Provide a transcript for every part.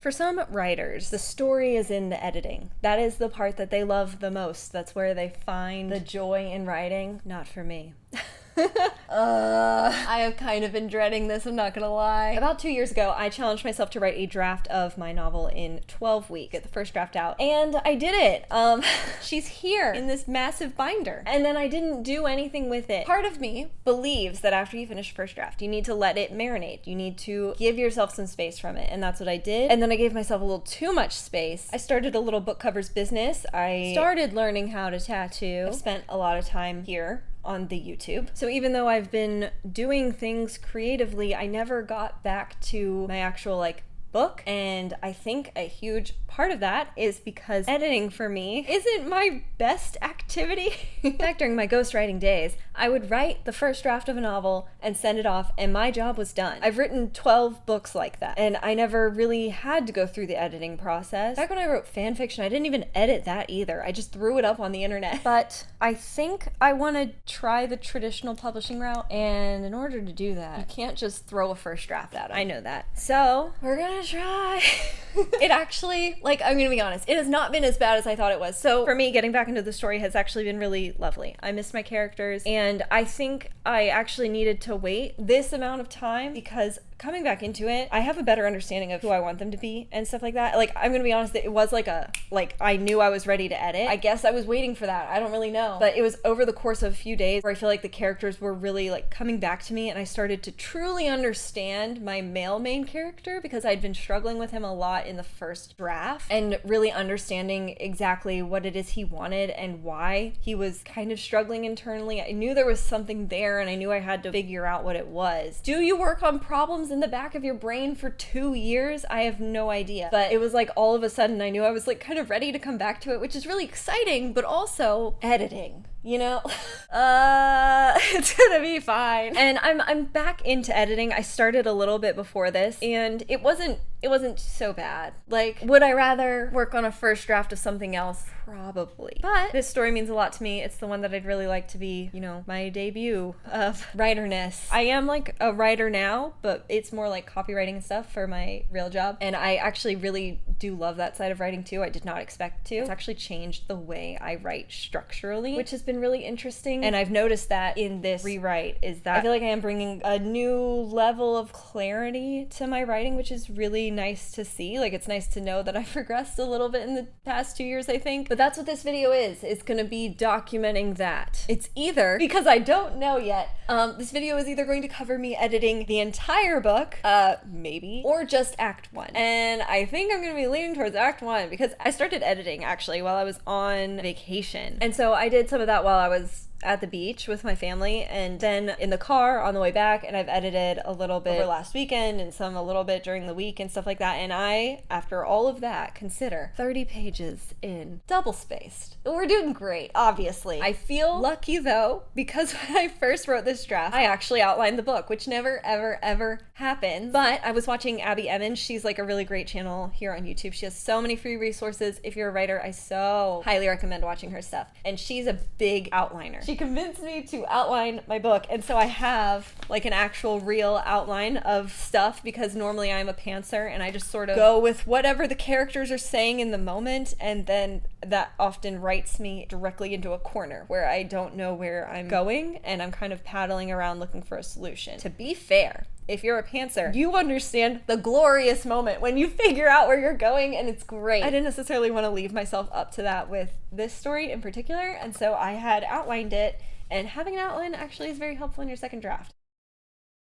For some writers, the story is in the editing. That is the part that they love the most. That's where they find the joy in writing. Not for me. I have kind of been dreading this, I'm not gonna lie. About 2 years ago, I challenged myself to write a draft of my novel in 12 weeks, get the first draft out, and I did it. She's here in this massive binder, and then I didn't do anything with it. Part of me believes that after you finish the first draft, you need to let it marinate. You need to give yourself some space from it, and that's what I did. And then I gave myself a little too much space. I started a little book covers business. I started learning how to tattoo. I've spent a lot of time here on the YouTube. So even though I've been doing things creatively, I never got back to my actual book, and I think a huge part of that is because editing for me isn't my best activity. In fact, during my ghostwriting days, I would write the first draft of a novel and send it off, and my job was done. I've written 12 books like that, and I never really had to go through the editing process. Back when I wrote fan fiction, I didn't even edit that either. I just threw it up on the internet. But I think I want to try the traditional publishing route, and in order to do that, you can't just throw a first draft at them. I know that. So we're gonna try. It actually, I'm gonna be honest, it has not been as bad as I thought it was. So for me, getting back into the story has actually been really lovely. I missed my characters, and I think I actually needed to wait this amount of time because coming back into it, I have a better understanding of who I want them to be and stuff like that. I'm gonna be honest, it was I knew I was ready to edit. I guess I was waiting for that. I don't really know. But it was over the course of a few days where I feel like the characters were really coming back to me, and I started to truly understand my male main character because I'd been struggling with him a lot in the first draft, and really understanding exactly what it is he wanted and why he was kind of struggling internally. I knew there was something there, and I knew I had to figure out what it was. Do you work on problems in the back of your brain for 2 years? I have no idea. But it was all of a sudden I knew I was kind of ready to come back to it, which is really exciting, but also editing. It's gonna be fine. And I'm back into editing. I started a little bit before this, and it wasn't so bad. Would I rather work on a first draft of something else? Probably. But this story means a lot to me. It's the one that I'd really like to be, my debut of writerness. I am a writer now, but it's more copywriting and stuff for my real job. And I actually really do love that side of writing too. I did not expect to. It's actually changed the way I write structurally, which has been really interesting. And I've noticed that in this rewrite is that I feel like I am bringing a new level of clarity to my writing, which is really nice to see. It's nice to know that I've progressed a little bit in the past 2 years, I think. But that's what this video is. It's gonna be documenting that. It's either, because I don't know yet, this video is either going to cover me editing the entire book, maybe, or just Act 1. And I think I'm gonna be leaning towards Act 1 because I started editing actually while I was on vacation. And so I did some of that while I was at the beach with my family, and then in the car on the way back, and I've edited a little bit over last weekend and some a little bit during the week and stuff like that. And I, after all of that, consider 30 pages in, double spaced. We're doing great, obviously. I feel lucky though, because when I first wrote this draft, I actually outlined the book, which never, ever, ever happens. But I was watching Abby Emmons. She's a really great channel here on YouTube. She has so many free resources. If you're a writer, I so highly recommend watching her stuff. And she's a big outliner. She convinced me to outline my book, and so I have an actual real outline of stuff, because normally I'm a pantser and I just sort of go with whatever the characters are saying in the moment, and then that often writes me directly into a corner where I don't know where I'm going, and I'm kind of paddling around looking for a solution. To be fair, if you're a pantser, you understand the glorious moment when you figure out where you're going, and it's great. I didn't necessarily want to leave myself up to that with this story in particular, and so I had outlined it, and having an outline actually is very helpful in your second draft.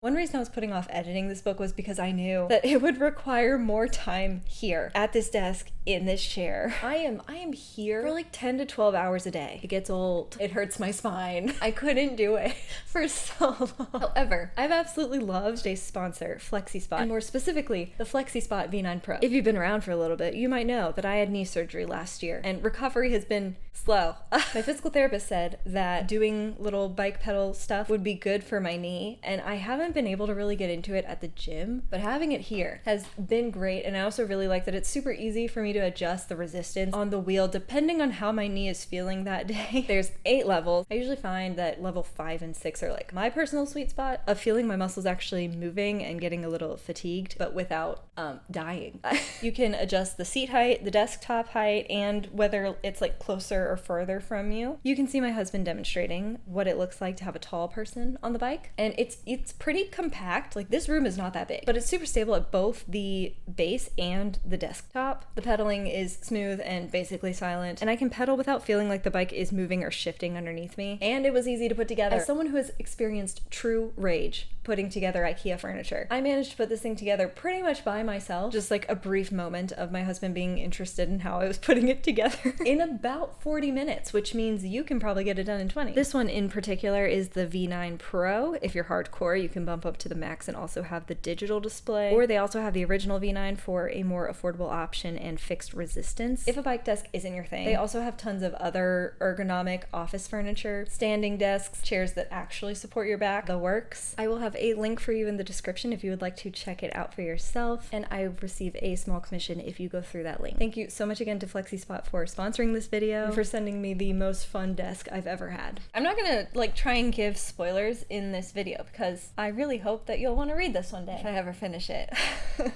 One reason I was putting off editing this book was because I knew that it would require more time here at this desk in this chair. I am here for 10 to 12 hours a day. It gets old. It hurts my spine. I couldn't do it for so long. However, I've absolutely loved today's sponsor, FlexiSpot, and more specifically, the FlexiSpot V9 Pro. If you've been around for a little bit, you might know that I had knee surgery last year, and recovery has been slow. My physical therapist said that doing little bike pedal stuff would be good for my knee, and I haven't been able to really get into it at the gym, but having it here has been great. And I also really like that it's super easy for me to adjust the resistance on the wheel depending on how my knee is feeling that day. There's 8 levels. I usually find that level 5 and 6 are like my personal sweet spot of feeling my muscles actually moving and getting a little fatigued, but without dying. You can adjust the seat height, the desktop height, and whether it's like closer or further from you. You can see my husband demonstrating what it looks like to have a tall person on the bike, and it's pretty compact. Like, this room is not that big, but it's super stable at both the base and the desktop. The pedaling is smooth and basically silent, and I can pedal without feeling like the bike is moving or shifting underneath me, and it was easy to put together. As someone who has experienced true rage putting together IKEA furniture, I managed to put this thing together pretty much by myself, just like a brief moment of my husband being interested in how I was putting it together in about 40 minutes, which means you can probably get it done in 20. This one in particular is the V9 Pro. If you're hardcore, you can bump up to the max and also have the digital display, or they also have the original V9 for a more affordable option and fixed resistance. If a bike desk isn't your thing, they also have tons of other ergonomic office furniture, standing desks, chairs that actually support your back, the works. I will have a link for you in the description if you would like to check it out for yourself, and I receive a small commission if you go through that link. Thank you so much again to FlexiSpot for sponsoring this video and for sending me the most fun desk I've ever had. I'm not gonna try and give spoilers in this video because I really hope that you'll want to read this one day if I ever finish it.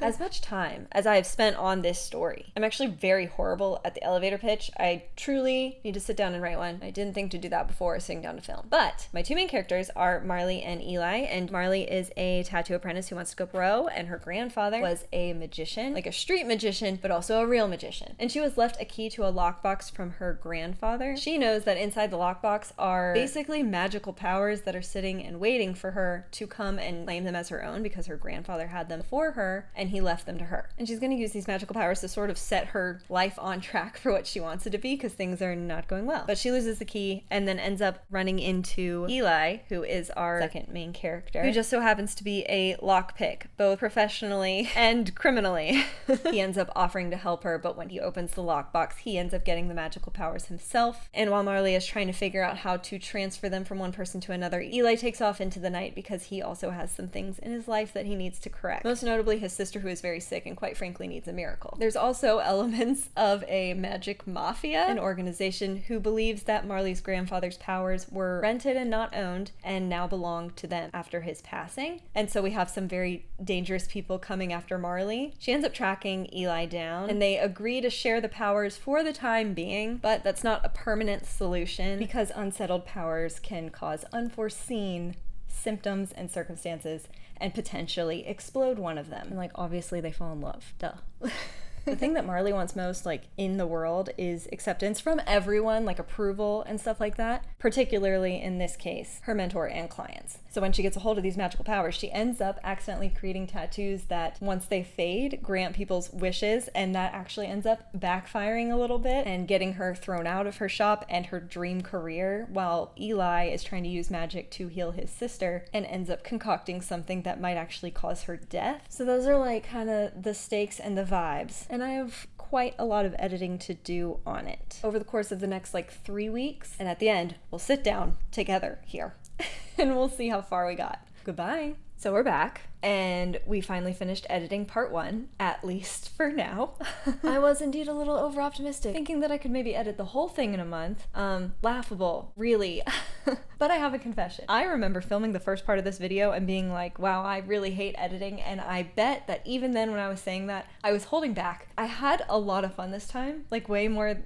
As much time as I have spent on this story, I'm actually very horrible at the elevator pitch. I truly need to sit down and write one. I didn't think to do that before sitting down to film. But my 2 main characters are Marley and Eli, and Marley is a tattoo apprentice who wants to go pro, and her grandfather was a magician, like a street magician, but also a real magician. And she was left a key to a lockbox from her grandfather. She knows that inside the lockbox are basically magical powers that are sitting and waiting for her to come and claim them as her own because her grandfather had them for her and he left them to her. And she's going to use these magical powers to sort of set her life on track for what she wants it to be because things are not going well. But she loses the key and then ends up running into Eli, who is our second main character, who just so happens to be a lockpick, both professionally and criminally. He ends up offering to help her, but when he opens the lockbox, he ends up getting the magical powers himself. And while Marley is trying to figure out how to transfer them from one person to another, Eli takes off into the night because he also has some things in his life that he needs to correct. Most notably his sister, who is very sick and quite frankly needs a miracle. There's also elements of a magic mafia, an organization who believes that Marley's grandfather's powers were rented and not owned and now belong to them after his passing. And so we have some very dangerous people coming after Marley. She ends up tracking Eli down, and they agree to share the powers for the time being, but that's not a permanent solution because unsettled powers can cause unforeseen symptoms and circumstances and potentially explode one of them. And obviously they fall in love. Duh. The thing that Marley wants most, in the world is acceptance from everyone, approval and stuff like that, particularly in this case, her mentor and clients. So when she gets a hold of these magical powers, she ends up accidentally creating tattoos that, once they fade, grant people's wishes, and that actually ends up backfiring a little bit and getting her thrown out of her shop and her dream career, while Eli is trying to use magic to heal his sister and ends up concocting something that might actually cause her death. So those are kind of the stakes and the vibes. And I have quite a lot of editing to do on it over the course of the next 3 weeks. And at the end, we'll sit down together here and we'll see how far we got. Goodbye. So we're back, and we finally finished editing part 1, at least for now. I was indeed a little over-optimistic, thinking that I could maybe edit the whole thing in a month. Laughable, really. But I have a confession. I remember filming the first part of this video and being like, wow, I really hate editing, and I bet that even then when I was saying that, I was holding back. I had a lot of fun this time, way more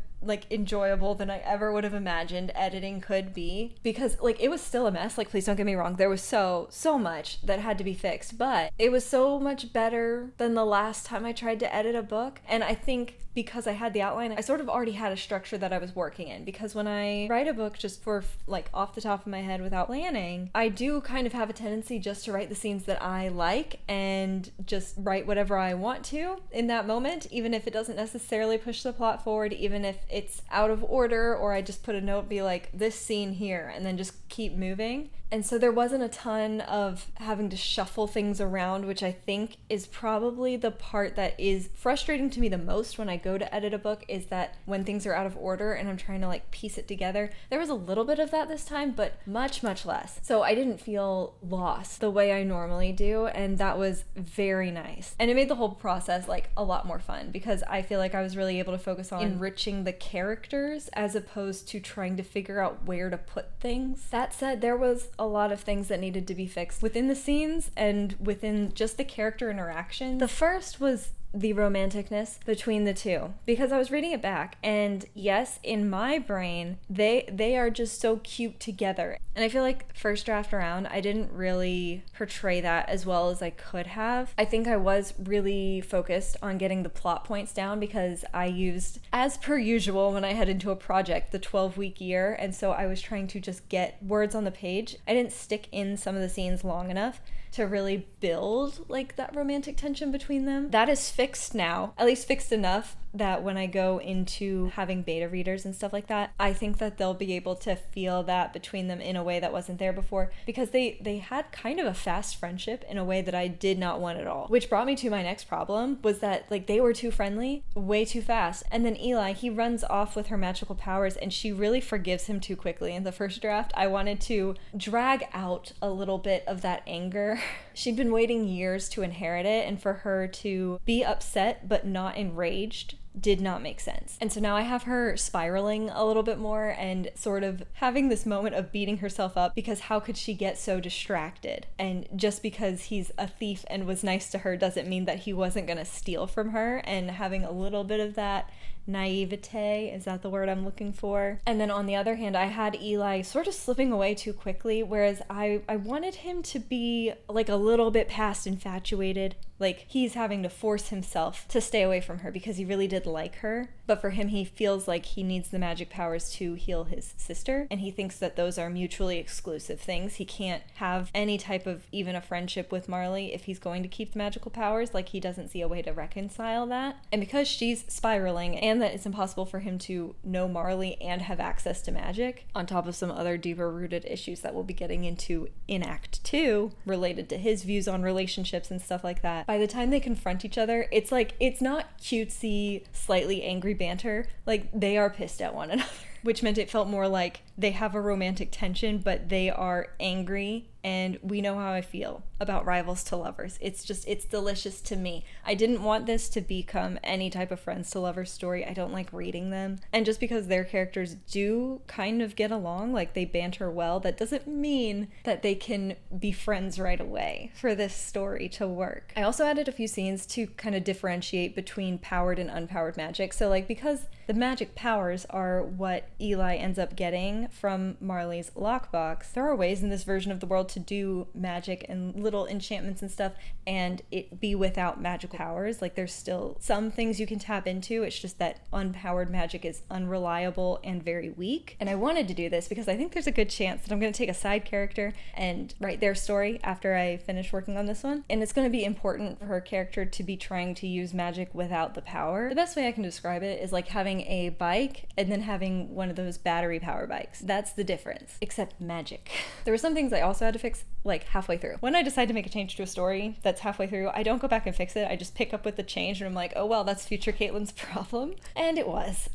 enjoyable than I ever would have imagined editing could be, because it was still a mess. Please don't get me wrong, there was so much that had to be fixed, but it was so much better than the last time I tried to edit a book. And I think because I had the outline, I sort of already had a structure that I was working in, because when I write a book just for off the top of my head without planning, I do kind of have a tendency just to write the scenes that I like and just write whatever I want to in that moment, even if it doesn't necessarily push the plot forward, even if it's out of order, or I just put a note, be like, this scene here, and then just keep moving. And so there wasn't a ton of having to shuffle things around, which I think is probably the part that is frustrating to me the most when I go to edit a book, is that when things are out of order and I'm trying to like piece it together. There was a little bit of that this time, but much less. So I didn't feel lost the way I normally do, and that was very nice. And it made the whole process like a lot more fun, because I feel like I was really able to focus on enriching the characters as opposed to trying to figure out where to put things. That said, there was a lot of things that needed to be fixed within the scenes and within just the character interaction. The first was the romanticness between the two, because I was reading it back, and yes, in my brain they are just so cute together, and I feel like first draft around I didn't really portray that as well as I could have. I think I was really focused on getting the plot points down, because I used, as per usual when I head into a project, the 12-week year, and so I was trying to just get words on the page. I didn't stick in some of the scenes long enough to really build like that romantic tension between them. That is fixed now, at least fixed enough that when I go into having beta readers and stuff like that, I think that they'll be able to feel that between them in a way that wasn't there before, because they had kind of a fast friendship in a way that I did not want at all. Which brought me to my next problem, was that like they were too friendly, way too fast. And then Eli, he runs off with her magical powers and she really forgives him too quickly. In the first draft, I wanted to drag out a little bit of that anger. She'd been waiting years to inherit it, and for her to be upset but not enraged did not make sense. And so now I have her spiraling a little bit more and sort of having this moment of beating herself up, because how could she get so distracted? And just because he's a thief and was nice to her doesn't mean that he wasn't going to steal from her, and having a little bit of that naivete, is that the word I'm looking for? And then on the other hand, I had Eli sort of slipping away too quickly, whereas I wanted him to be like a little bit past infatuated. Like he's having to force himself to stay away from her because he really did like her. But for him, he feels like he needs the magic powers to heal his sister, and he thinks that those are mutually exclusive things. He can't have any type of even a friendship with Marley if he's going to keep the magical powers. Like he doesn't see a way to reconcile that. And because she's spiraling, and that it's impossible for him to know Marley and have access to magic, on top of some other deeper rooted issues that we'll be getting into in Act 2 related to his views on relationships and stuff like that, by the time they confront each other, it's like, it's not cutesy, slightly angry banter. Like they are pissed at one another, which meant it felt more like they have a romantic tension, but they are angry. And we know how I feel about rivals to lovers. It's delicious to me. I didn't want this to become any type of friends to lovers story. I don't like reading them. And just because their characters do kind of get along, like they banter well, that doesn't mean that they can be friends right away for this story to work. I also added a few scenes to kind of differentiate between powered and unpowered magic. So like, because the magic powers are what Eli ends up getting from Marley's lockbox, there are ways in this version of the world to do magic and little enchantments and stuff and it be without magical powers. Like there's still some things you can tap into, it's just that unpowered magic is unreliable and very weak. And I wanted to do this because I think there's a good chance that I'm going to take a side character and write their story after I finish working on this one, and it's going to be important for her character to be trying to use magic without the power. The best way I can describe it is like having a bike and then having one of those battery power bikes. That's the difference, except magic. There were some things I also had to fix like halfway through. When I decide to make a change to a story that's halfway through, I don't go back and fix it. I just pick up with the change and I'm like, oh well, that's future Caitlin's problem. And it was.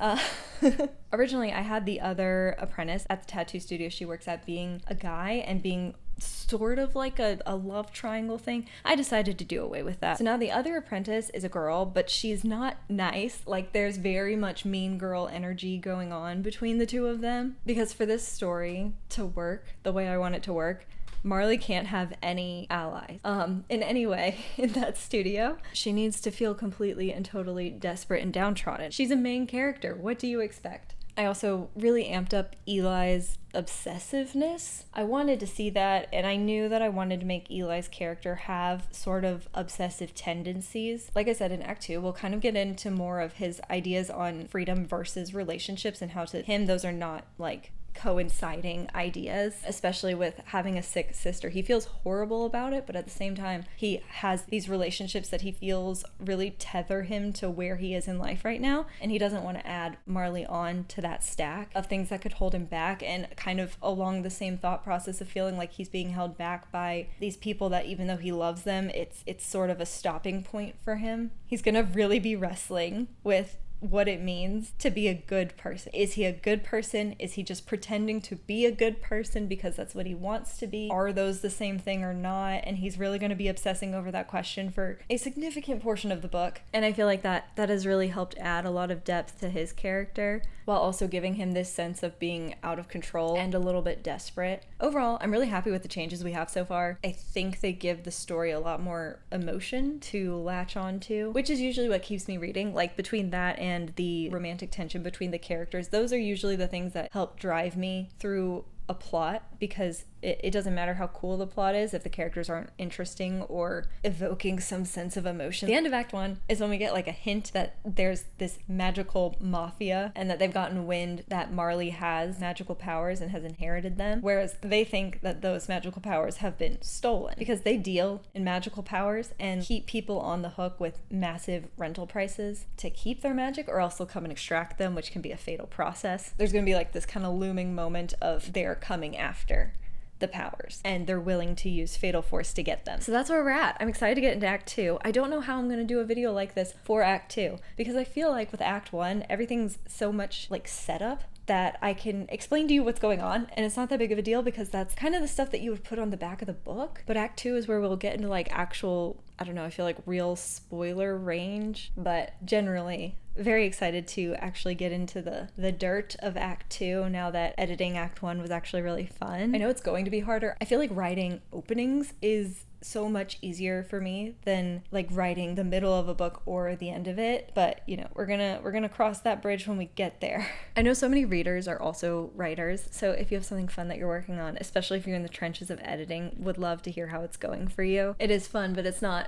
Originally, I had the other apprentice at the tattoo studio she works at being a guy and being sort of like a love triangle thing. I decided to do away with that. So now the other apprentice is a girl, but she's not nice. Like there's very much mean girl energy going on between the two of them. Because for this story to work the way I want it to work, Marley can't have any allies in any way in that studio. She needs to feel completely and totally desperate and downtrodden. She's a main character. What do you expect? I also really amped up Eli's obsessiveness. I wanted to see that, and I knew that I wanted to make Eli's character have sort of obsessive tendencies. Like I said, in Act 2, we'll kind of get into more of his ideas on freedom versus relationships and how to him those are not like coinciding ideas, especially with having a sick sister. He feels horrible about it, but at the same time, he has these relationships that he feels really tether him to where he is in life right now, and he doesn't want to add Marley on to that stack of things that could hold him back, and kind of along the same thought process of feeling like he's being held back by these people that even though he loves them, it's sort of a stopping point for him. He's gonna really be wrestling with what it means to be a good person. Is he a good person? Is he just pretending to be a good person because that's what he wants to be? Are those the same thing or not? And he's really going to be obsessing over that question for a significant portion of the book. And I feel like that has really helped add a lot of depth to his character, while also giving him this sense of being out of control and a little bit desperate. Overall, I'm really happy with the changes we have so far. I think they give the story a lot more emotion to latch on to, which is usually what keeps me reading. Like between that and the romantic tension between the characters, those are usually the things that help drive me through a plot, because it doesn't matter how cool the plot is if the characters aren't interesting or evoking some sense of emotion. The end of Act 1 is when we get like a hint that there's this magical mafia and that they've gotten wind that Marley has magical powers and has inherited them, whereas they think that those magical powers have been stolen because they deal in magical powers and keep people on the hook with massive rental prices to keep their magic, or else they'll come and extract them, which can be a fatal process. There's going to be like this kind of looming moment of they're coming after the powers and they're willing to use fatal force to get them. So that's where we're at. I'm excited to get into Act 2. I don't know how I'm going to do a video like this for Act 2, because I feel like with Act 1 everything's so much like setup that I can explain to you what's going on, and it's not that big of a deal because that's kind of the stuff that you would put on the back of the book. But Act 2 is where we'll get into like actual, I don't know, I feel like real spoiler range, but generally very excited to actually get into the dirt of Act 2 now that editing Act 1 was actually really fun. I know it's going to be harder. I feel like writing openings is so much easier for me than like writing the middle of a book or the end of it, but you know, we're gonna cross that bridge when we get there. I know so many readers are also writers, so if you have something fun that you're working on, especially if you're in the trenches of editing, would love to hear how it's going for you. It is fun, but it's not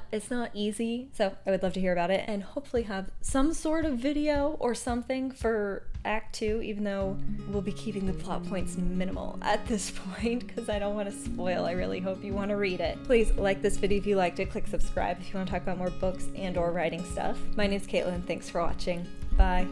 easy, so I would love to hear about it and hopefully have some sort of video or something for Act 2, even though we'll be keeping the plot points minimal at this point because I don't want to spoil. I really hope you want to read it. Please like this video if you liked it, click subscribe if you want to talk about more books and or writing stuff. My name's Caitlin, thanks for watching. Bye.